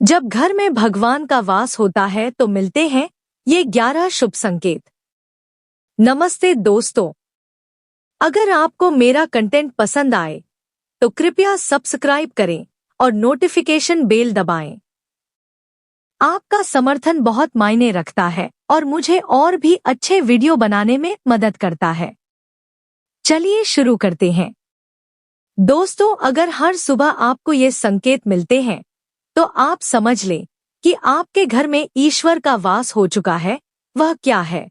जब घर में भगवान का वास होता है तो मिलते हैं ये 11 शुभ संकेत। नमस्ते दोस्तों, अगर आपको मेरा कंटेंट पसंद आए तो कृपया सब्सक्राइब करें और नोटिफिकेशन बेल दबाएं। आपका समर्थन बहुत मायने रखता है और मुझे और भी अच्छे वीडियो बनाने में मदद करता है। चलिए शुरू करते हैं। दोस्तों, अगर हर सुबह आपको ये संकेत मिलते हैं तो आप समझ लें कि आपके घर में ईश्वर का वास हो चुका है। वह क्या है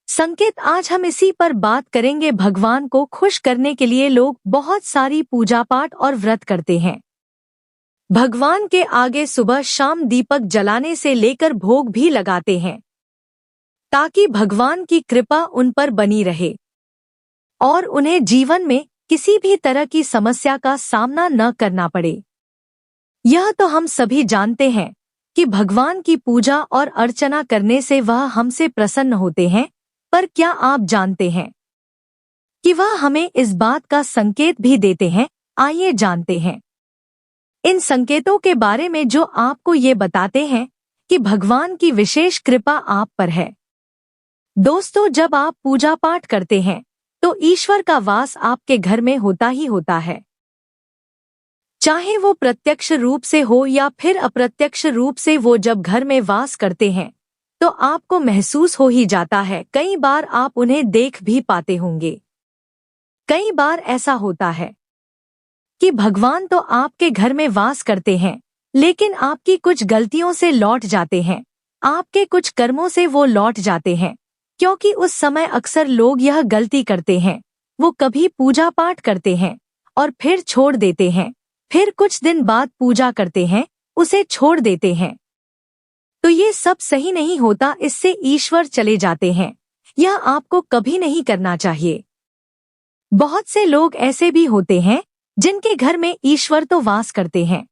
संकेत, आज हम इसी पर बात करेंगे। भगवान को खुश करने के लिए लोग बहुत सारी पूजा पाठ और व्रत करते हैं। भगवान के आगे सुबह शाम दीपक जलाने से लेकर भोग भी लगाते हैं ताकि भगवान की कृपा उन पर बनी रहे और उन्हें जीवन में किसी भी तरह की समस्या का सामना न करना पड़े। यह तो हम सभी जानते हैं कि भगवान की पूजा और अर्चना करने से वह हमसे प्रसन्न होते हैं, पर क्या आप जानते हैं कि वह हमें इस बात का संकेत भी देते हैं? आइए जानते हैं इन संकेतों के बारे में जो आपको ये बताते हैं कि भगवान की विशेष कृपा आप पर है। दोस्तों, जब आप पूजा पाठ करते हैं तो ईश्वर का वास आपके घर में होता ही होता है, चाहे वो प्रत्यक्ष रूप से हो या फिर अप्रत्यक्ष रूप से। वो जब घर में वास करते हैं तो आपको महसूस हो ही जाता है। कई बार आप उन्हें देख भी पाते होंगे। कई बार ऐसा होता है कि भगवान तो आपके घर में वास करते हैं, लेकिन आपकी कुछ गलतियों से लौट जाते हैं, आपके कुछ कर्मों से वो लौट जाते हैं, क्योंकि उस समय अक्सर लोग यह गलती करते हैं। वो कभी पूजा पाठ करते हैं और फिर छोड़ देते हैं, फिर कुछ दिन बाद पूजा करते हैं, उसे छोड़ देते हैं। तो ये सब सही नहीं होता, इससे ईश्वर चले जाते हैं। यह आपको कभी नहीं करना चाहिए। बहुत से लोग ऐसे भी होते हैं जिनके घर में ईश्वर तो वास करते हैं,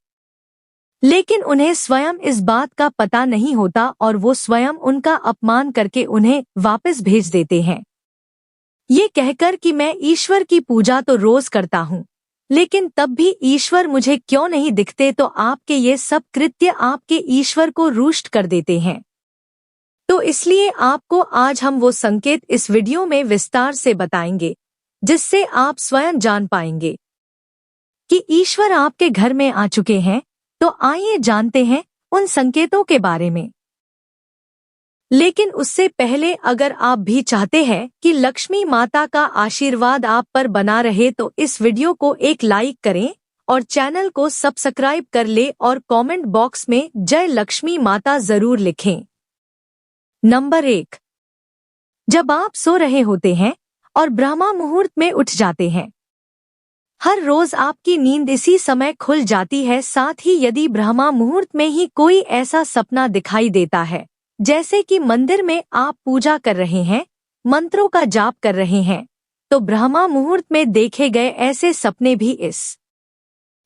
लेकिन उन्हें स्वयं इस बात का पता नहीं होता और वो स्वयं उनका अपमान करके उन्हें वापस भेज देते हैं, ये कहकर कि मैं ईश्वर की पूजा तो रोज करता हूँ, लेकिन तब भी ईश्वर मुझे क्यों नहीं दिखते। तो आपके ये सब कृत्य आपके ईश्वर को रुष्ट कर देते हैं। तो इसलिए आपको आज हम वो संकेत इस वीडियो में विस्तार से बताएंगे जिससे आप स्वयं जान पाएंगे कि ईश्वर आपके घर में आ चुके हैं। तो आइए जानते हैं उन संकेतों के बारे में। लेकिन उससे पहले अगर आप भी चाहते हैं कि लक्ष्मी माता का आशीर्वाद आप पर बना रहे तो इस वीडियो को एक लाइक करें और चैनल को सब्सक्राइब कर ले और कमेंट बॉक्स में जय लक्ष्मी माता जरूर लिखें। नंबर 1, जब आप सो रहे होते हैं और ब्रह्मा मुहूर्त में उठ जाते हैं। हर रोज आपकी नींद इसी समय खुल जाती है। साथ ही यदि ब्रह्मा मुहूर्त में ही कोई ऐसा सपना दिखाई देता है, जैसे कि मंदिर में आप पूजा कर रहे हैं, मंत्रों का जाप कर रहे हैं, तो ब्रह्मा मुहूर्त में देखे गए ऐसे सपने भी इस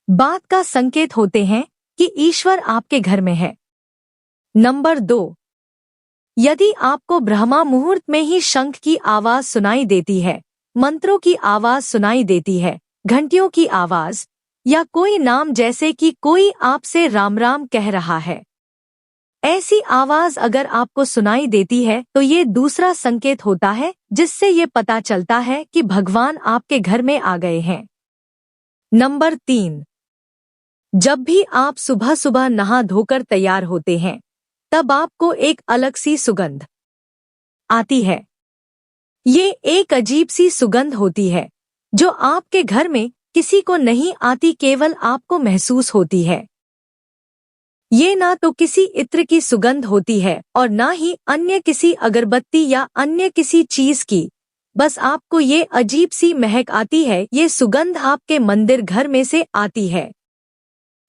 बात का संकेत होते हैं कि ईश्वर आपके घर में है। नंबर 2, यदि आपको ब्रह्मा मुहूर्त में ही शंख की आवाज सुनाई देती है, मंत्रों की आवाज सुनाई देती है, घंटियों की आवाज या कोई नाम जैसे कि कोई आपसे राम राम कह रहा है, ऐसी आवाज अगर आपको सुनाई देती है तो ये दूसरा संकेत होता है जिससे ये पता चलता है कि भगवान आपके घर में आ गए हैं। नंबर 3, जब भी आप सुबह सुबह नहा धोकर तैयार होते हैं तब आपको एक अलग सी सुगंध आती है। ये एक अजीब सी सुगंध होती है जो आपके घर में किसी को नहीं आती, केवल आपको महसूस होती है। ये ना तो किसी इत्र की सुगंध होती है और ना ही अन्य किसी अगरबत्ती या अन्य किसी चीज की, बस आपको ये अजीब सी महक आती है। ये सुगंध आपके मंदिर घर में से आती है।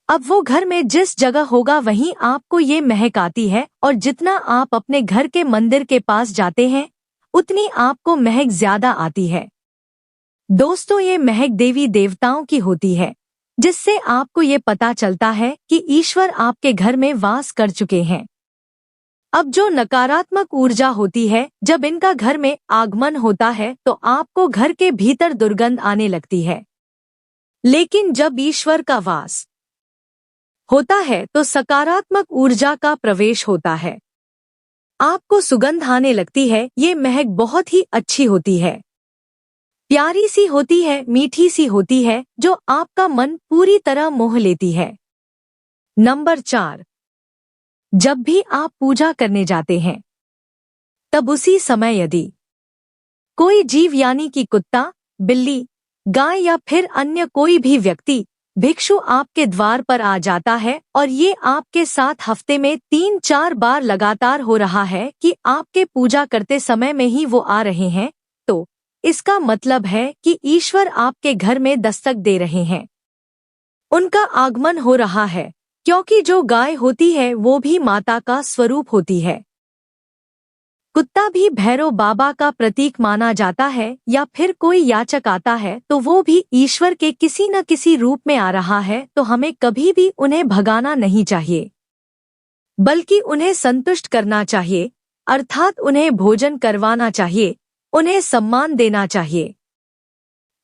अब वो घर में जिस जगह होगा वहीं आपको ये महक आती है और जितना आप अपने घर के मंदिर के पास जाते हैं उतनी आपको महक ज्यादा आती है। दोस्तों, ये महक देवी देवताओं की होती है, जिससे आपको ये पता चलता है कि ईश्वर आपके घर में वास कर चुके हैं। अब जो नकारात्मक ऊर्जा होती है, जब इनका घर में आगमन होता है तो आपको घर के भीतर दुर्गंध आने लगती है। लेकिन जब ईश्वर का वास होता है तो सकारात्मक ऊर्जा का प्रवेश होता है। आपको सुगंध आने लगती है, ये महक बहुत ही अच्छी होती है, प्यारी सी होती है, मीठी सी होती है, जो आपका मन पूरी तरह मोह लेती है। नंबर 4, जब भी आप पूजा करने जाते हैं तब उसी समय यदि कोई जीव यानी कि कुत्ता, बिल्ली, गाय या फिर अन्य कोई भी व्यक्ति भिक्षु आपके द्वार पर आ जाता है और ये आपके साथ हफ्ते में 3-4 बार लगातार हो रहा है कि आपके पूजा करते समय में ही वो आ रहे हैं, तो इसका मतलब है कि ईश्वर आपके घर में दस्तक दे रहे हैं। उनका आगमन हो रहा है, क्योंकि जो गाय होती है वो भी माता का स्वरूप होती है। कुत्ता भी भैरव बाबा का प्रतीक माना जाता है, या फिर कोई याचक आता है तो वो भी ईश्वर के किसी न किसी रूप में आ रहा है, तो हमें कभी भी उन्हें भगाना नहीं चाहिए, बल्कि उन्हें संतुष्ट करना चाहिए, अर्थात उन्हें भोजन करवाना चाहिए, उन्हें सम्मान देना चाहिए।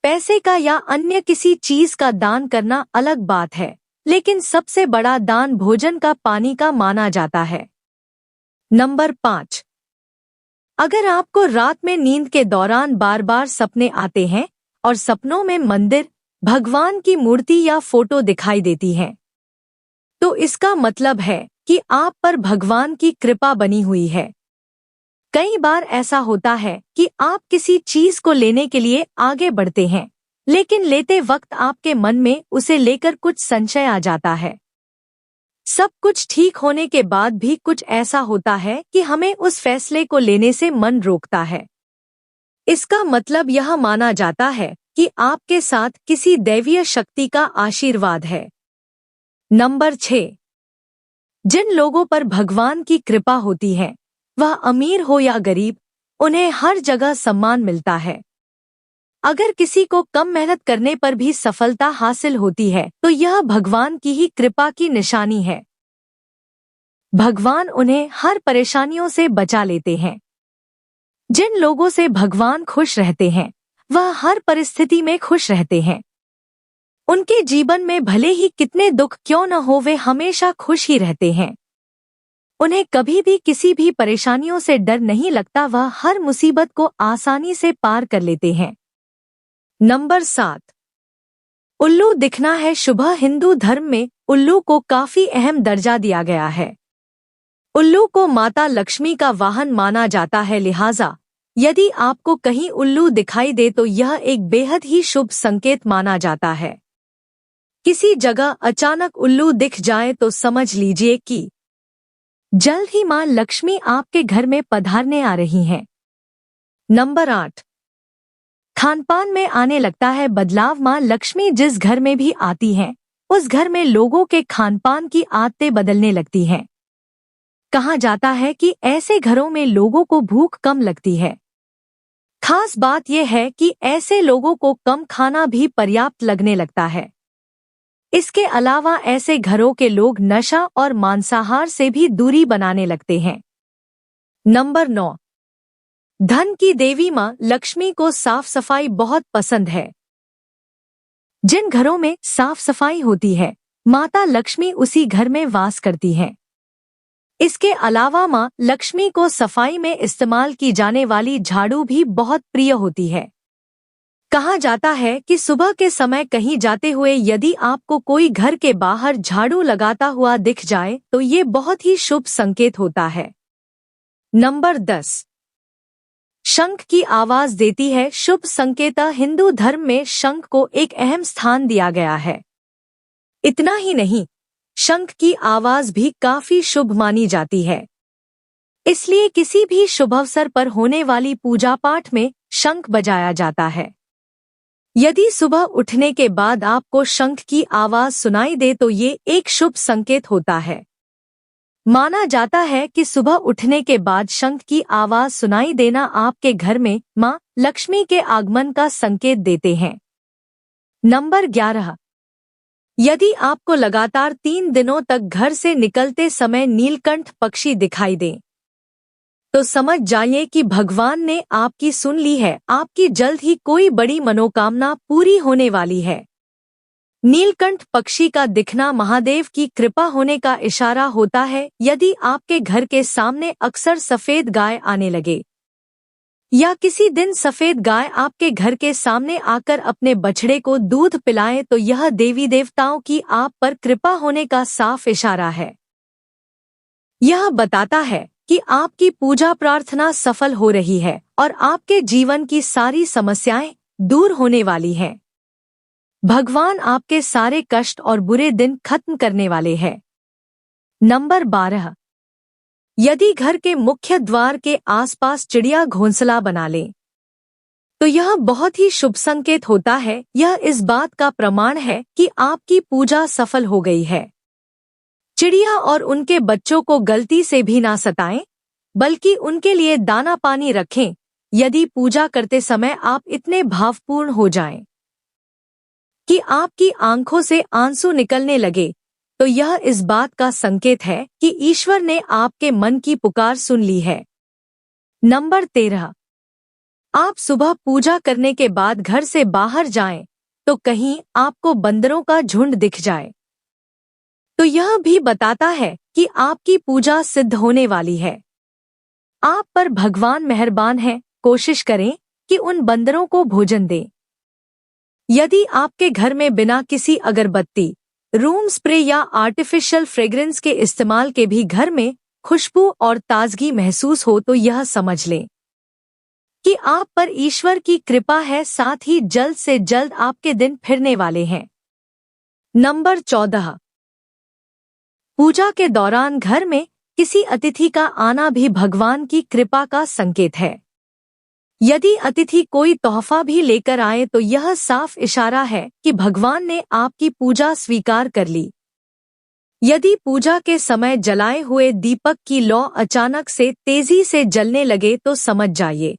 पैसे का या अन्य किसी चीज का दान करना अलग बात है, लेकिन सबसे बड़ा दान भोजन का, पानी का माना जाता है। नंबर 5, अगर आपको रात में नींद के दौरान बार बार सपने आते हैं और सपनों में मंदिर, भगवान की मूर्ति या फोटो दिखाई देती है, तो इसका मतलब है कि आप पर भगवान की कृपा बनी हुई है। कई बार ऐसा होता है कि आप किसी चीज को लेने के लिए आगे बढ़ते हैं, लेकिन लेते वक्त आपके मन में उसे लेकर कुछ संशय आ जाता है। सब कुछ ठीक होने के बाद भी कुछ ऐसा होता है कि हमें उस फैसले को लेने से मन रोकता है। इसका मतलब यह माना जाता है कि आपके साथ किसी दैवीय शक्ति का आशीर्वाद है। नंबर 6, जिन लोगों पर भगवान की कृपा होती है, वह अमीर हो या गरीब, उन्हें हर जगह सम्मान मिलता है। अगर किसी को कम मेहनत करने पर भी सफलता हासिल होती है तो यह भगवान की ही कृपा की निशानी है। भगवान उन्हें हर परेशानियों से बचा लेते हैं। जिन लोगों से भगवान खुश रहते हैं वह हर परिस्थिति में खुश रहते हैं। उनके जीवन में भले ही कितने दुख क्यों न हो, वे हमेशा खुश ही रहते हैं। उन्हें कभी भी किसी भी परेशानियों से डर नहीं लगता, वह हर मुसीबत को आसानी से पार कर लेते हैं। नंबर 7, उल्लू दिखना है शुभ। हिंदू धर्म में उल्लू को काफी अहम दर्जा दिया गया है। उल्लू को माता लक्ष्मी का वाहन माना जाता है, लिहाजा यदि आपको कहीं उल्लू दिखाई दे तो यह एक बेहद ही शुभ संकेत माना जाता है। किसी जगह अचानक उल्लू दिख जाए तो समझ लीजिए कि जल्द ही मां लक्ष्मी आपके घर में पधारने आ रही हैं। नंबर 8, खानपान में आने लगता है बदलाव। मां लक्ष्मी जिस घर में भी आती हैं, उस घर में लोगों के खानपान की आदतें बदलने लगती हैं। कहा जाता है कि ऐसे घरों में लोगों को भूख कम लगती है। खास बात यह है कि ऐसे लोगों को कम खाना भी पर्याप्त लगने लगता है। इसके अलावा ऐसे घरों के लोग नशा और मांसाहार से भी दूरी बनाने लगते हैं। नंबर 9, धन की देवी मां लक्ष्मी को साफ सफाई बहुत पसंद है। जिन घरों में साफ सफाई होती है, माता लक्ष्मी उसी घर में वास करती हैं। इसके अलावा मां लक्ष्मी को सफाई में इस्तेमाल की जाने वाली झाड़ू भी बहुत प्रिय होती है। कहा जाता है कि सुबह के समय कहीं जाते हुए यदि आपको कोई घर के बाहर झाड़ू लगाता हुआ दिख जाए तो ये बहुत ही शुभ संकेत होता है। नंबर 10, शंख की आवाज देती है शुभ संकेत। हिंदू धर्म में शंख को एक अहम स्थान दिया गया है। इतना ही नहीं, शंख की आवाज भी काफी शुभ मानी जाती है। इसलिए किसी भी शुभ अवसर पर होने वाली पूजा पाठ में शंख बजाया जाता है। यदि सुबह उठने के बाद आपको शंख की आवाज सुनाई दे तो ये एक शुभ संकेत होता है। माना जाता है कि सुबह उठने के बाद शंख की आवाज सुनाई देना आपके घर में मां लक्ष्मी के आगमन का संकेत देते हैं। नंबर 11, यदि आपको लगातार 3 दिनों तक घर से निकलते समय नीलकंठ पक्षी दिखाई दे तो समझ जाइए कि भगवान ने आपकी सुन ली है। आपकी जल्द ही कोई बड़ी मनोकामना पूरी होने वाली है। नीलकंठ पक्षी का दिखना महादेव की कृपा होने का इशारा होता है। यदि आपके घर के सामने अक्सर सफेद गाय आने लगे या किसी दिन सफेद गाय आपके घर के सामने आकर अपने बछड़े को दूध पिलाए तो यह देवी देवताओं की आप पर कृपा होने का साफ इशारा है। यह बताता है कि आपकी पूजा प्रार्थना सफल हो रही है और आपके जीवन की सारी समस्याएं दूर होने वाली हैं। भगवान आपके सारे कष्ट और बुरे दिन खत्म करने वाले हैं। नंबर 12, यदि घर के मुख्य द्वार के आसपास चिड़िया घोंसला बना ले तो यह बहुत ही शुभ संकेत होता है। यह इस बात का प्रमाण है कि आपकी पूजा सफल हो गई है। चिड़िया और उनके बच्चों को गलती से भी ना सताएं, बल्कि उनके लिए दाना पानी रखें। यदि पूजा करते समय आप इतने भावपूर्ण हो जाएं कि आपकी आंखों से आंसू निकलने लगे तो यह इस बात का संकेत है कि ईश्वर ने आपके मन की पुकार सुन ली है। नंबर 13, आप सुबह पूजा करने के बाद घर से बाहर जाएं तो कहीं आपको बंदरों का झुंड दिख जाए तो यह भी बताता है कि आपकी पूजा सिद्ध होने वाली है। आप पर भगवान मेहरबान है। कोशिश करें कि उन बंदरों को भोजन दें। यदि आपके घर में बिना किसी अगरबत्ती, रूम स्प्रे या आर्टिफिशियल फ्रेग्रेंस के इस्तेमाल के भी घर में खुशबू और ताजगी महसूस हो तो यह समझ लें कि आप पर ईश्वर की कृपा है। साथ ही जल्द से जल्द आपके दिन फिरने वाले हैं। नंबर 14, पूजा के दौरान घर में किसी अतिथि का आना भी भगवान की कृपा का संकेत है। यदि अतिथि कोई तोहफा भी लेकर आए तो यह साफ इशारा है कि भगवान ने आपकी पूजा स्वीकार कर ली। यदि पूजा के समय जलाए हुए दीपक की लौ अचानक से तेजी से जलने लगे तो समझ जाइए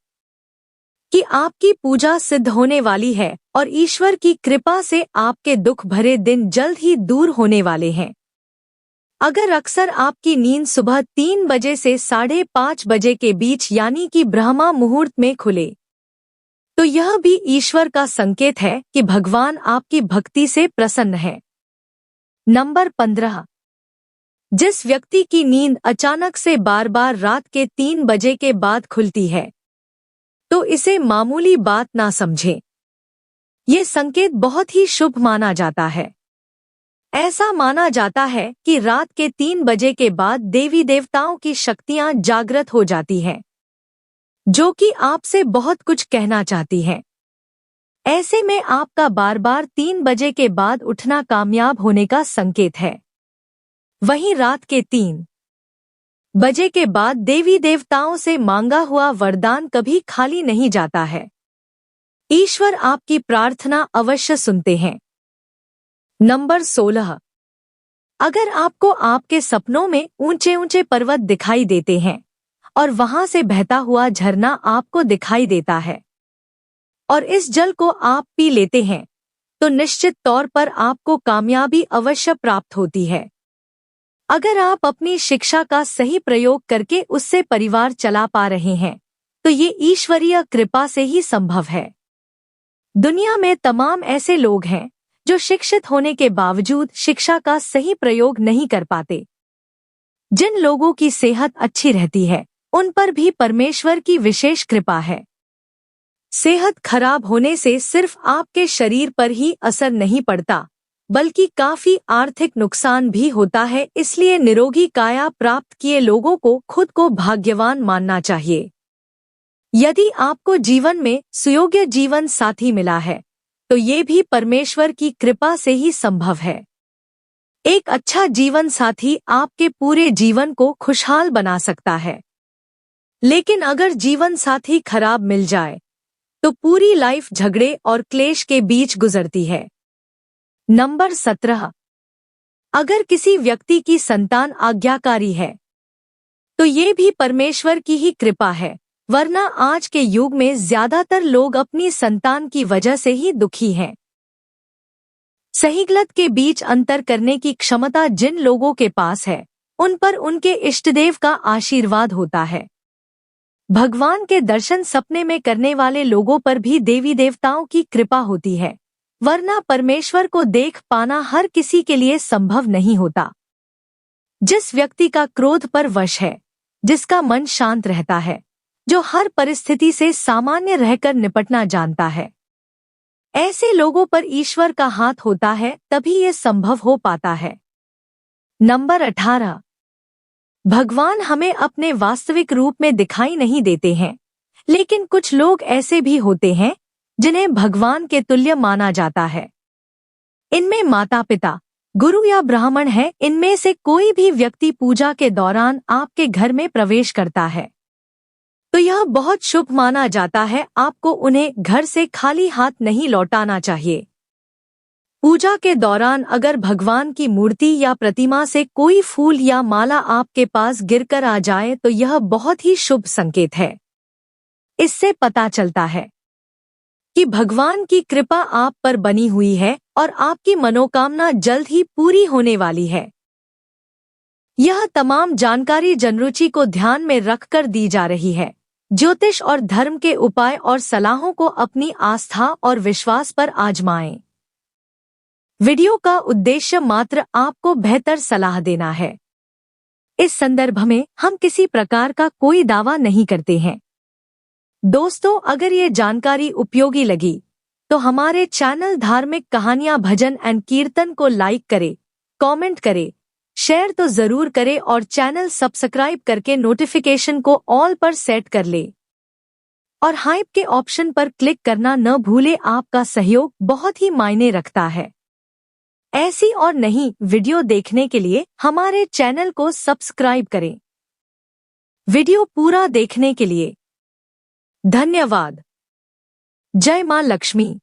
कि आपकी पूजा सिद्ध होने वाली है और ईश्वर की कृपा से आपके दुख भरे दिन जल्द ही दूर होने वाले हैं। अगर अक्सर आपकी नींद सुबह 3 बजे से 5:30 बजे के बीच यानी कि ब्रह्मा मुहूर्त में खुले तो यह भी ईश्वर का संकेत है कि भगवान आपकी भक्ति से प्रसन्न है। नंबर 15, जिस व्यक्ति की नींद अचानक से बार बार रात के 3 बजे के बाद खुलती है तो इसे मामूली बात ना समझें। ये संकेत बहुत ही शुभ माना जाता है। ऐसा माना जाता है कि रात के 3 बजे के बाद देवी देवताओं की शक्तियां जागृत हो जाती हैं, जो कि आपसे बहुत कुछ कहना चाहती हैं। ऐसे में आपका बार बार 3 बजे के बाद उठना कामयाब होने का संकेत है। वहीं रात के 3 बजे के बाद देवी देवताओं से मांगा हुआ वरदान कभी खाली नहीं जाता है। ईश्वर आपकी प्रार्थना अवश्य सुनते हैं। नंबर 16, अगर आपको आपके सपनों में ऊंचे ऊंचे पर्वत दिखाई देते हैं और वहां से बहता हुआ झरना आपको दिखाई देता है और इस जल को आप पी लेते हैं तो निश्चित तौर पर आपको कामयाबी अवश्य प्राप्त होती है। अगर आप अपनी शिक्षा का सही प्रयोग करके उससे परिवार चला पा रहे हैं तो ये ईश्वरीय कृपा से ही संभव है। दुनिया में तमाम ऐसे लोग हैं जो शिक्षित होने के बावजूद शिक्षा का सही प्रयोग नहीं कर पाते। जिन लोगों की सेहत अच्छी रहती है उन पर भी परमेश्वर की विशेष कृपा है। सेहत खराब होने से सिर्फ आपके शरीर पर ही असर नहीं पड़ता बल्कि काफी आर्थिक नुकसान भी होता है। इसलिए निरोगी काया प्राप्त किए लोगों को खुद को भाग्यवान मानना चाहिए। यदि आपको जीवन में सुयोग्य जीवन साथी मिला है तो ये भी परमेश्वर की कृपा से ही संभव है। एक अच्छा जीवन साथी आपके पूरे जीवन को खुशहाल बना सकता है, लेकिन अगर जीवन साथी खराब मिल जाए तो पूरी लाइफ झगड़े और क्लेश के बीच गुजरती है। नंबर 17, अगर किसी व्यक्ति की संतान आज्ञाकारी है तो ये भी परमेश्वर की ही कृपा है, वरना आज के युग में ज्यादातर लोग अपनी संतान की वजह से ही दुखी हैं। सही गलत के बीच अंतर करने की क्षमता जिन लोगों के पास है उन पर उनके इष्टदेव का आशीर्वाद होता है। भगवान के दर्शन सपने में करने वाले लोगों पर भी देवी देवताओं की कृपा होती है। वरना परमेश्वर को देख पाना हर किसी के लिए संभव नहीं होता। जिस व्यक्ति का क्रोध पर वश है, जिसका मन शांत रहता है, जो हर परिस्थिति से सामान्य रहकर निपटना जानता है, ऐसे लोगों पर ईश्वर का हाथ होता है, तभी ये संभव हो पाता है। नंबर 18। भगवान हमें अपने वास्तविक रूप में दिखाई नहीं देते हैं, लेकिन कुछ लोग ऐसे भी होते हैं जिन्हें भगवान के तुल्य माना जाता है। इनमें माता पिता, गुरु या ब्राह्मण है। इनमें से कोई भी व्यक्ति पूजा के दौरान आपके घर में प्रवेश करता है तो यह बहुत शुभ माना जाता है। आपको उन्हें घर से खाली हाथ नहीं लौटाना चाहिए। पूजा के दौरान अगर भगवान की मूर्ति या प्रतिमा से कोई फूल या माला आपके पास गिरकर आ जाए तो यह बहुत ही शुभ संकेत है। इससे पता चलता है कि भगवान की कृपा आप पर बनी हुई है और आपकी मनोकामना जल्द ही पूरी होने वाली है। यह तमाम जानकारी जनरुचि को ध्यान में रखकर दी जा रही है। ज्योतिष और धर्म के उपाय और सलाहों को अपनी आस्था और विश्वास पर आजमाएं। वीडियो का उद्देश्य मात्र आपको बेहतर सलाह देना है। इस संदर्भ में हम किसी प्रकार का कोई दावा नहीं करते हैं। दोस्तों, अगर ये जानकारी उपयोगी लगी तो हमारे चैनल धार्मिक कहानियां भजन एंड कीर्तन को लाइक करें, कमेंट करें, शेयर तो जरूर करें और चैनल सब्सक्राइब करके नोटिफिकेशन को ऑल पर सेट कर ले और हाइप के ऑप्शन पर क्लिक करना न भूले। आपका सहयोग बहुत ही मायने रखता है। ऐसी और नई वीडियो देखने के लिए हमारे चैनल को सब्सक्राइब करें। वीडियो पूरा देखने के लिए धन्यवाद। जय मां लक्ष्मी।